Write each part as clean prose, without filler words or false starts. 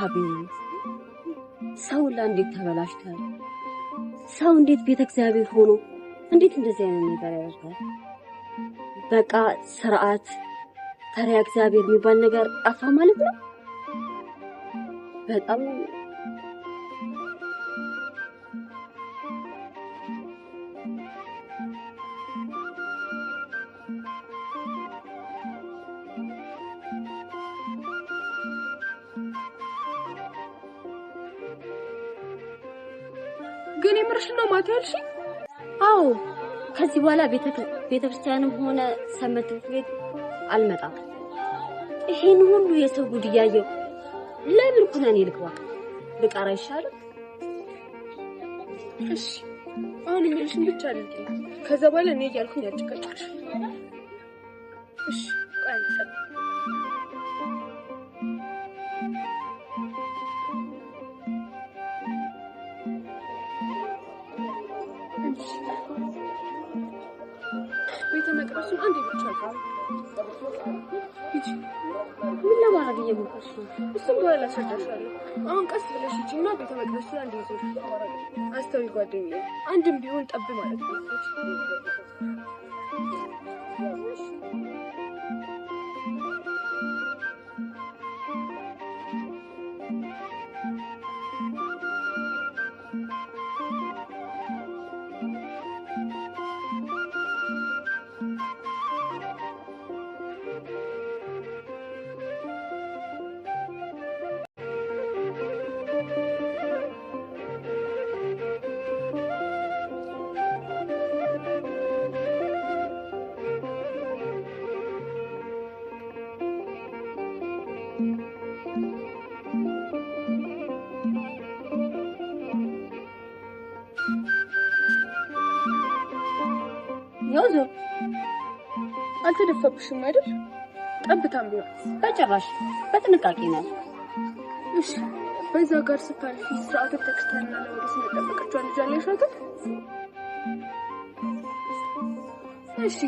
አቤት ሰው እንዴት ተበላሽቷል። ሰው እንዴት ቤተ እግዚአብሔር ሆኖ እንዴት እንደዚህ አይነት ነገር ያደርጋል? በቃ ስርዓት ፈሪሃ እግዚአብሔር የሚባል ነገር ጠፋ ማለት ነው። በጣም ግን የምርሽ ነው ማታልሽ? አዎ ከዚህ በኋላ ቤተክርስቲያንም ሆነ ሰንበት ቤት አልመጣም። ይሄን ሁሉ የሰው ጉድ እያየሁ ለምን ኩነኔ ልግባ? ልቀር አይሻልም? እሺ አሁን የምልሽን ብቻ አድርጊ። ከዛ በኋላ እኔ እያልኩኝ አጭቀጭቅሽ። እሺ ቆይ ቤተ መቅደሱን አንዴ ብቻ ጋር ምን ለማድረግ እየሞከርሽ ነው? እሱም በኋላ አስረዳሻለሁ። አሁን ቀስ ብለሽ ሂጂና ቤተ መቅደሱን አንዴ ዞር። አስተውይ ጓደኛዬ፣ አንድም ቢሆን ጠብ ማለት ነው። ያውዞ አልተደፈብሽም አይደል? ጠብታም ቢሆን በጭራሽ በጥንቃቄ ነው። እሺ በዛ ጋር ስታልፊ ስርዓተ ተክስተና ለወደስ መጠበቃቸው አንጃለሻት። እሺ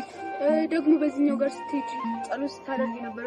ደግሞ በዚህኛው ጋር ስትሄጂ ጸሎት ስታደርጊ ነበር